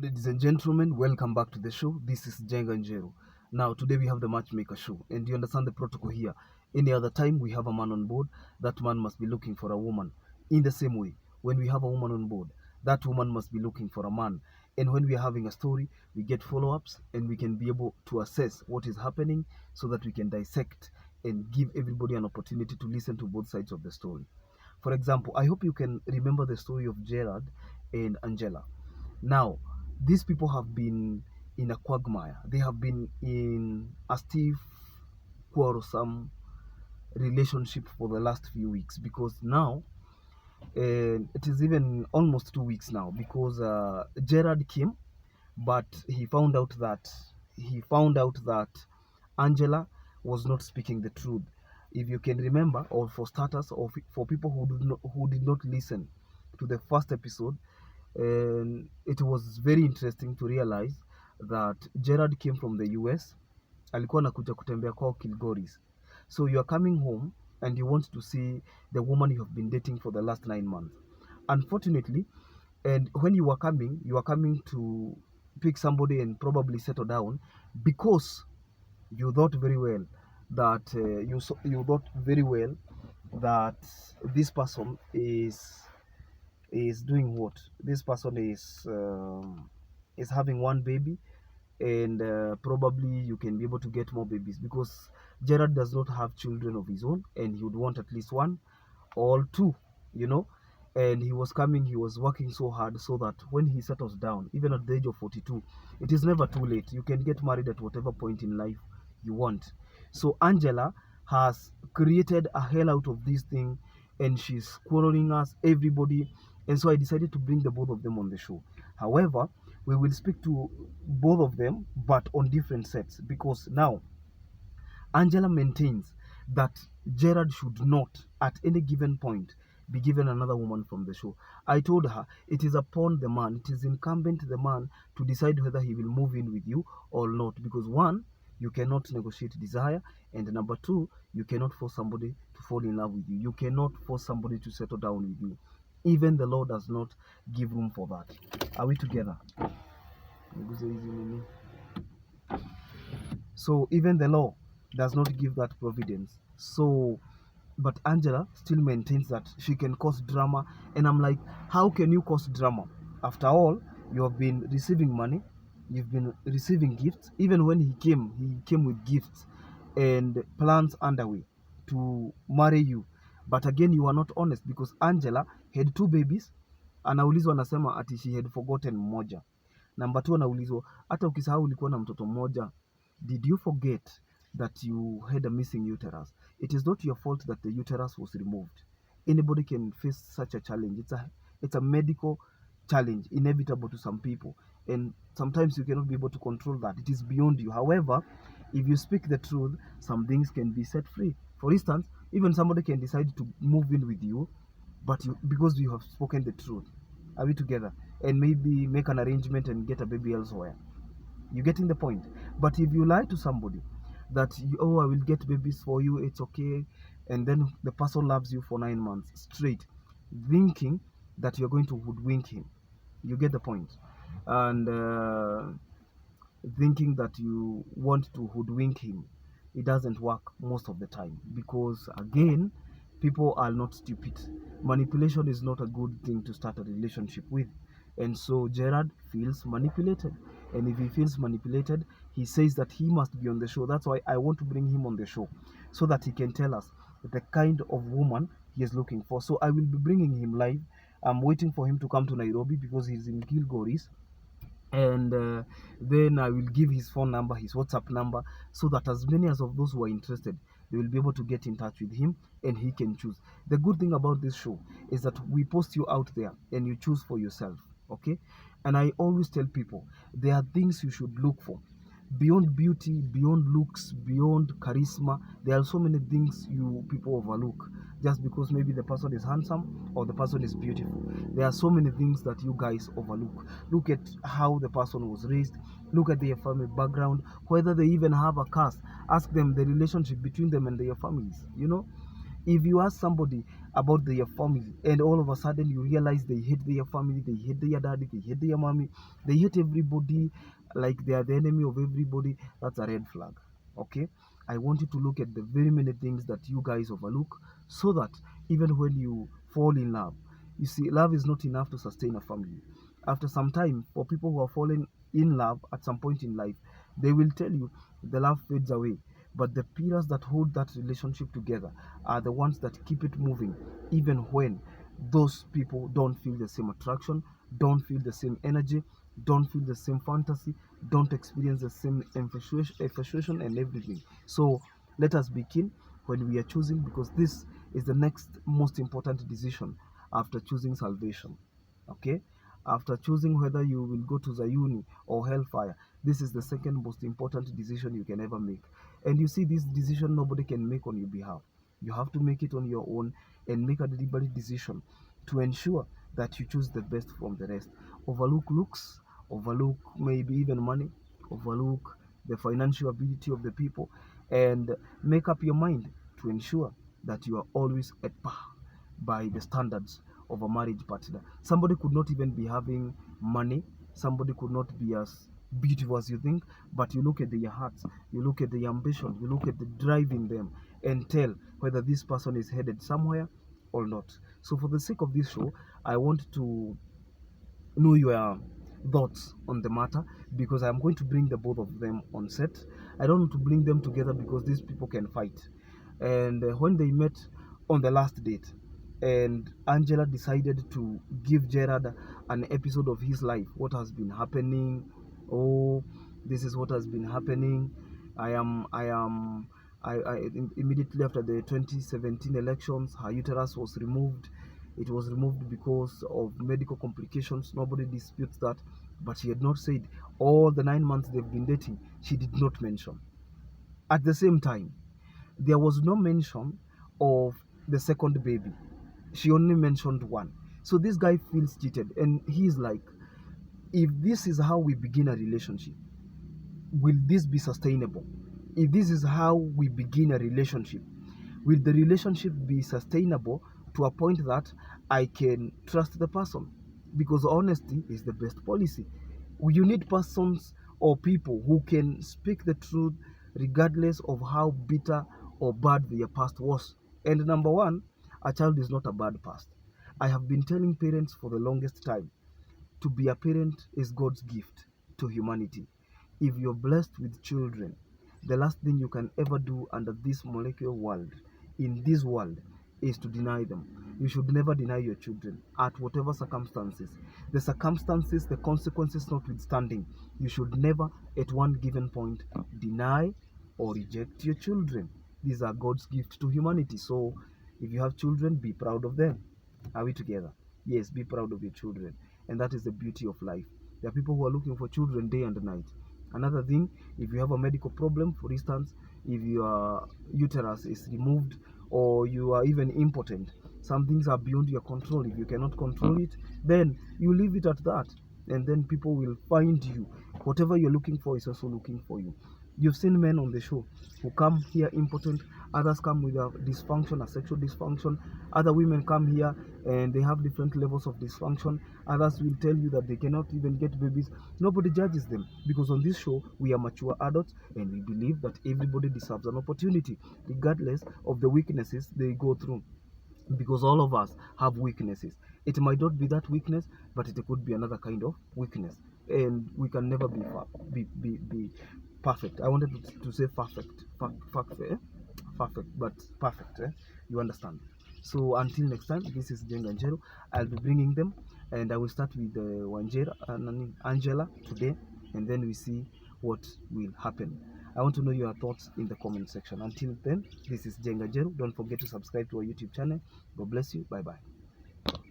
Ladies and gentlemen, welcome back to the show. This is Gerard and Angela. Now, today we have the matchmaker show, and you understand the protocol here. Any other time we have a man on board, that man must be looking for a woman. In the same way, when we have a woman on board, that woman must be looking for a man. And when we are having a story, we get follow ups and we can be able to assess what is happening so that we can dissect and give everybody an opportunity to listen to both sides of the story. For example, I hope you can remember the story of Gerard and Angela. Now, these people have been in a quagmire. They have been in a stiff, quarrelsome relationship for the last few weeks because now it is even almost 2 weeks now because Gerard came, but he found out that Angela was not speaking the truth. If you can remember, or for starters, or for people who did not listen to the first episode, and it was very interesting to realize that Gerard came from the US. Alikuwa anakuja kutembea kwao Kilgoris. So you are coming home and you want to see the woman you have been dating for the last 9 months. Unfortunately, and when you are coming to pick somebody and probably settle down because you thought very well that you thought very well that this person is doing what? This person is having one baby, and probably you can be able to get more babies because Gerard does not have children of his own, and he would want at least one or two, you know. And he was working so hard so that when he settles down, even at the age of 42, it is never too late. You can get married at whatever point in life you want. So Angela has created a hell out of this thing, and she's quarreling us, everybody. And so I decided to bring the both of them on the show. However, we will speak to both of them, but on different sets, because now Angela maintains that Gerard should not, at any given point, be given another woman from the show. I told her it is upon the man, it is incumbent the man to decide whether he will move in with you or not. Because one, you cannot negotiate desire, and number two, you cannot force somebody to fall in love with you. You cannot force somebody to settle down with you. Even the law does not give room for that. Are we together? So even the law does not give that providence. So, but Angela still maintains that she can cause drama, and I'm like, how can you cause drama? After all, you have been receiving money, you've been receiving gifts. Even when he came with gifts and plans underway to marry you. But again, you are not honest because Angela had two babies. Anaulizwa, anasema ati she had forgotten mmoja. Number two, anaulizwa hata ukisahau ulikuwa na mtoto mmoja, did you forget that you had a missing uterus? It is not your fault that the uterus was removed. Anybody can face such a challenge. It's a medical challenge, inevitable to some people, and sometimes you cannot be able to control that. It is beyond you. However, if you speak the truth, some things can be set free. For instance, even somebody can decide to move in with you, but because you have spoken the truth. Are we together? And maybe make an arrangement and get a baby elsewhere. You getting the point? But if you lie to somebody that oh, I will get babies for you, it's okay, and then the person loves you for 9 months straight, thinking that you're going to hoodwink him. You get the point? And thinking that you want to hoodwink him, it doesn't work most of the time because again, people are not stupid. Manipulation is not a good thing to start a relationship with. And so Gerard feels manipulated. And if he feels manipulated, he says that he must be on the show. That's why I want to bring him on the show so that he can tell us the kind of woman he is looking for. So I will be bringing him live. I'm waiting for him to come to Nairobi because he's in Kilgoris, and then I will give his phone number, his WhatsApp number, so that as many as of those who are interested, they will be able to get in touch with him and he can choose. The good thing about this show is that we post you out there and you choose for yourself, okay? And I always tell people there are things you should look for. Beyond beauty, beyond looks, beyond charisma, there are so many things you people overlook just because maybe the person is handsome or the person is beautiful. There are so many things that you guys overlook. Look at how the person was raised, look at their family background, whether they even have a caste. Ask them the relationship between them and their families, you know. If you ask somebody about their family and all of a sudden you realize they hate their family, they hate their daddy, they hate their mommy, they hate everybody, like they are the enemy of everybody, that's a red flag. Okay, I want you to look at the very many things that you guys overlook, so that even when you fall in love, you see, love is not enough to sustain a family. After some time, for people who are fallen in love at some point in life, they will tell you the love fades away, but the pillars that hold that relationship together are the ones that keep it moving, even when those people don't feel the same attraction, don't feel the same energy, don't feel the same fantasy, don't experience the same infatuation and everything. So let us be keen when we are choosing, because this is the next most important decision after choosing salvation. Okay, after choosing whether you will go to Zayuni or hellfire, this is the second most important decision you can ever make. And you see, this decision nobody can make on your behalf. You have to make it on your own and make a deliberate decision to ensure that you choose the best from the rest. Overlook looks, overlook maybe even money, overlook the financial ability of the people, and make up your mind to ensure that you are always at par by the standards of a marriage partner. Somebody could not even be having money, somebody could not be as beautiful as you think, but you look at their hearts, you look at the ambition, you look at the drive in them, and tell whether this person is headed somewhere or not. So, for the sake of this show, I want to know your thoughts on the matter, because I'm going to bring the both of them on set. I don't want to bring them together because these people can fight. And when they met on the last date, and Angela decided to give Gerard an episode of his life, what has been happening. Oh, this is what has been happening. I immediately after the 2017 elections, her uterus was removed. It was removed because of medical complications. Nobody disputes that. But she had not said all the 9 months they've been dating. She did not mention. At the same time, there was no mention of the second baby. She only mentioned one. So this guy feels cheated, and he's like, if this is how we begin a relationship, will this be sustainable? If this is how we begin a relationship, will the relationship be sustainable to a point that I can trust the person? Because honesty is the best policy. You need persons or people who can speak the truth regardless of how bitter or bad their past was. And number one, a child is not a bad past. I have been telling parents for the longest time, to be a parent is God's gift to humanity. If you're blessed with children, the last thing you can ever do under this molecular world, in this world, is to deny them. You should never deny your children at whatever circumstances. The circumstances, the consequences notwithstanding, you should never at one given point deny or reject your children. These are God's gift to humanity. So if you have children, be proud of them. Are we together? Yes, be proud of your children. And that is the beauty of life. There are people who are looking for children day and night. Another thing, if you have a medical problem, for instance, if your uterus is removed or you are even impotent, some things are beyond your control. If you cannot control it, then you leave it at that. And then people will find you. Whatever you're looking for is also looking for you. You've seen men on the show who come here impotent, others come with a dysfunction, a sexual dysfunction, other women come here and they have different levels of dysfunction, others will tell you that they cannot even get babies. Nobody judges them, because on this show we are mature adults and we believe that everybody deserves an opportunity regardless of the weaknesses they go through, because all of us have weaknesses. It might not be that weakness, but it could be another kind of weakness, and we can never be perfect. I wanted to say perfect, perfect, but perfect. You understand? So until next time, this is Gerard and Angela. I'll be bringing them, and I will start with Wanjera and Angela today, and then we see what will happen. I want to know your thoughts in the comment section. Until then, this is Jenga Jeru. Don't forget to subscribe to our YouTube channel. God bless you. Bye bye.